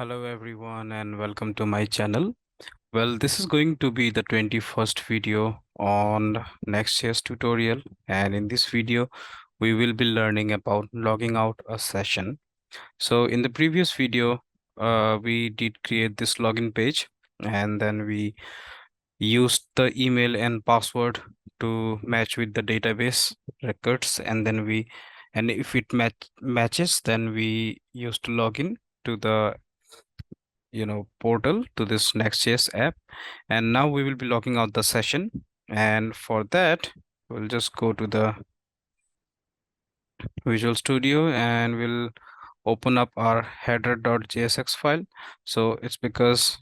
Hello everyone and welcome to my channel. Well, this is going to be the 21st video on NextJS tutorial, and in this video we will be learning about logging out a session. So in the previous video we did create this login page, and then we used the email and password to match with the database records, and then and if it matches, then we used to log in to the portal to this Next.js app. And now we will be logging out the session, and for that we'll just go to the Visual Studio and we'll open up our header.jsx file. So it's because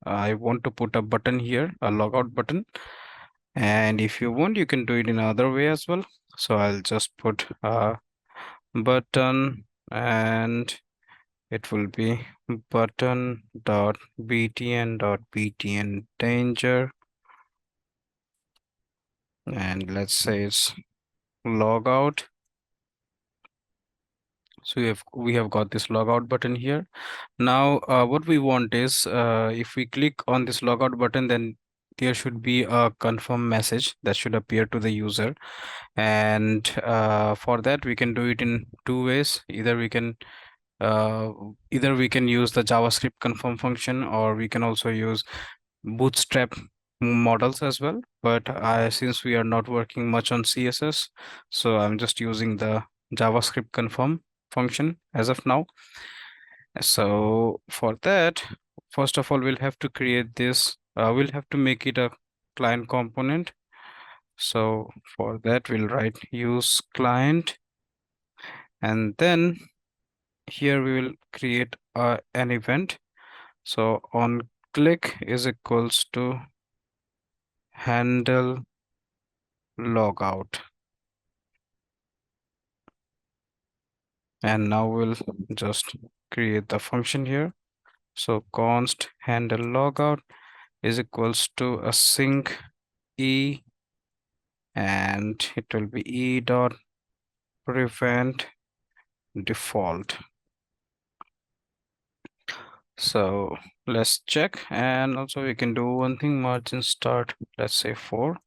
I want to put a button here, a logout button, and if you want you can do it in another way as well. So I'll just put a button, and it will be button.btn.btn danger, and let's say it's logout. So we have got this logout button here. Now what we want is, if we click on this logout button, then there should be a confirm message that should appear to the user. And for that we can do it in two ways. Uh, either we can use the JavaScript confirm function, or we can also use bootstrap models as well. But since we are not working much on CSS, so I'm just using the JavaScript confirm function as of now. So for that, first of all, we'll have to create this. We'll have to make it a client component. So for that, we'll write use client, and then here we will create an event. So on click is equals to handle logout, and now we'll just create the function here. So const handle logout is equals to async e, and it will be e dot prevent default. So let's check, and also we can do one thing, margin start, let's say 4.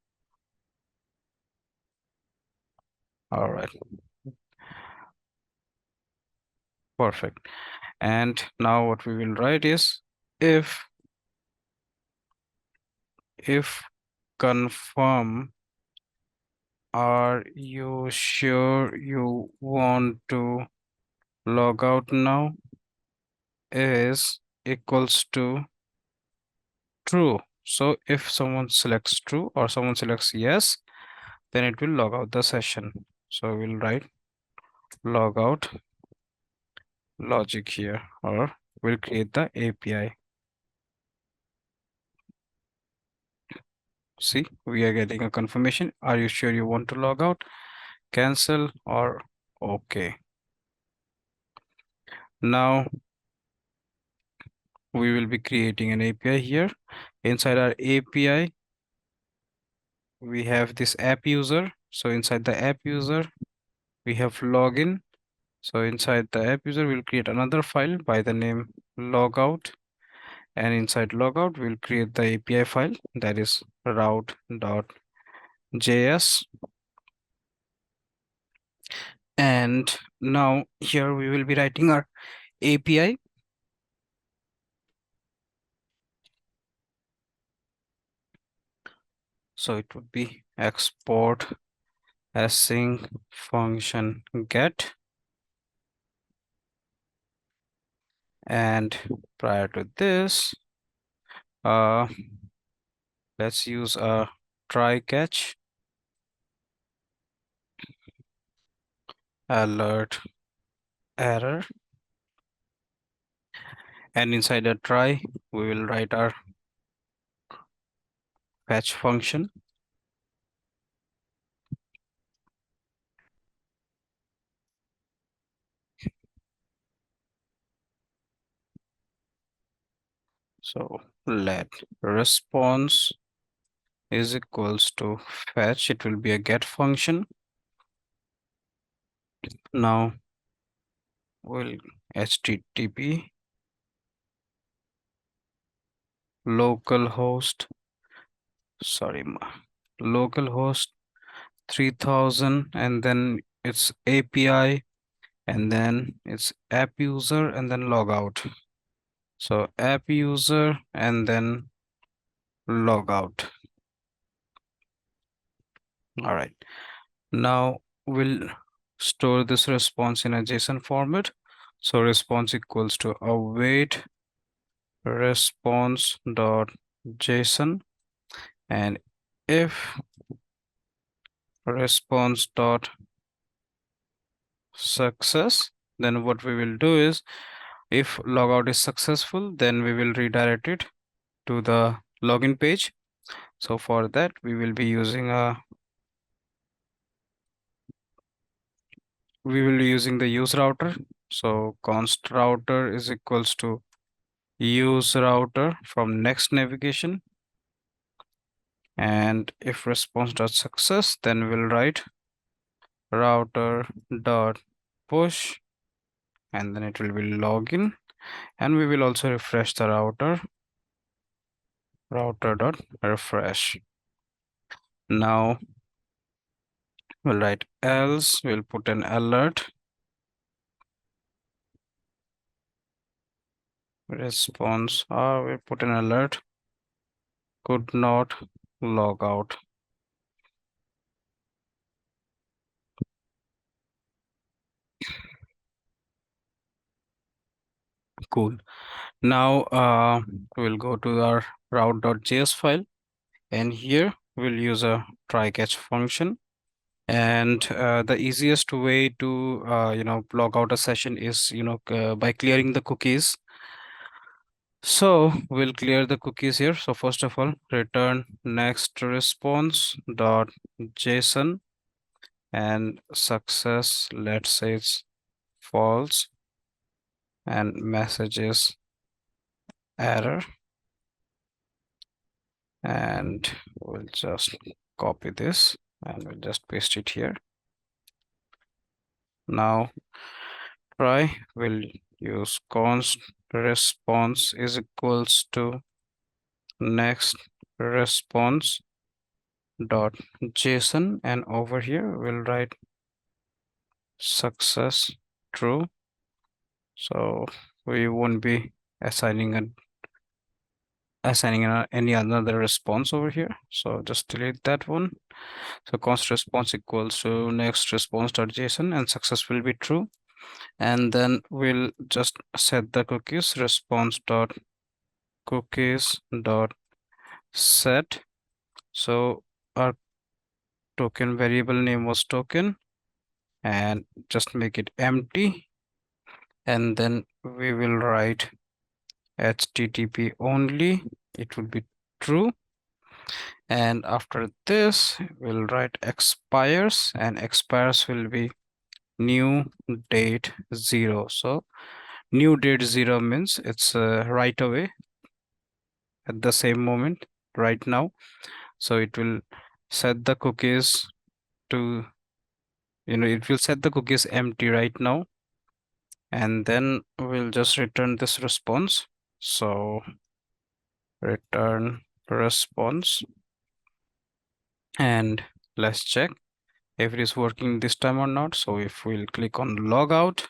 All right, perfect. And now what we will write is if confirm, are you sure you want to log out now, is equals to true. So if someone selects true or someone selects yes, then it will log out the session. So we'll write logout logic here, or we'll create the API. See, we are getting a confirmation. Are you sure you want to log out? Cancel or okay. Now we will be creating an API here. Inside our API, we have this app user. So inside the app user, we have login. So inside the app user, we'll create another file by the name logout. And inside logout, we'll create the API file, that is route.js. And now here we will be writing our API. So it would be export async function get, and prior to this, uh let's use a try catch alert error, and inside a try we will write our fetch function. So let response is equals to fetch, it will be a get function. Now we'll http localhost, sorry, localhost 3000, and then it's API, and then it's app user, and then logout. So app user and then logout. All right. Now we'll store this response in a JSON format. So response equals to await response dot JSON, and if response dot success, then what we will do is, if logout is successful, then we will redirect it to the login page. So for that, we will be using the use router. So const router is equals to use router from next navigation, and if response dot success, then we'll write router dot push, and then it will be login, and we will also refresh the router dot refresh. Now we'll write else, we'll put an alert response, or we'll put an alert could not log out. Cool. Now we'll go to our route.js file, and here we'll use a try catch function. And the easiest way to log out a session is by clearing the cookies. So we'll clear the cookies here. So first of all, return next response dot JSON, and success, let's say it's false, and messages error, and we'll just copy this and we'll just paste it here. Now try, we'll use const response is equals to next response dot JSON, and over here we'll write success true. So we won't be assigning any another response over here, so just delete that one. So const response equals to next response dot JSON, and success will be true. And then we'll just set the cookies, response dot cookies dot set. So our token variable name was token, and just make it empty, and then we will write HTTP only, it will be true. And after this we'll write expires, and expires will be new date 0. So new date 0 means it's right away, at the same moment, right now. So it will set the cookies to, it will set the cookies empty right now, and then we'll just return this response. So return response, and let's check if it is working this time or not. So if we'll click on logout,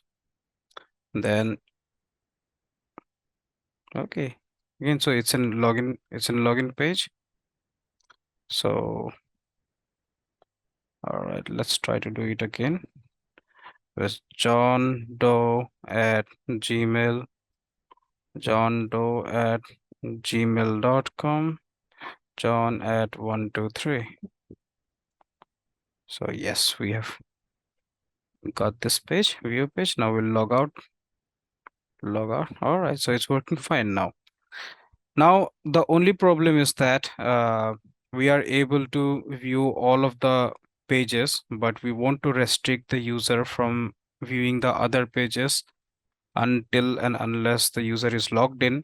then okay, again, so it's in login page. So all right, let's try to do it again. There's John Doe at Gmail, John Doe at gmail.com, John at 123. So yes, we have got this page, view page. Now we'll log out. All right, so it's working fine now. Now the only problem is that we are able to view all of the pages, but we want to restrict the user from viewing the other pages until and unless the user is logged in.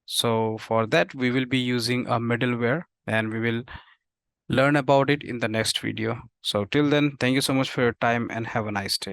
So for that, we will be using a middleware, and we will learn about it in the next video. So till then, thank you so much for your time and have a nice day.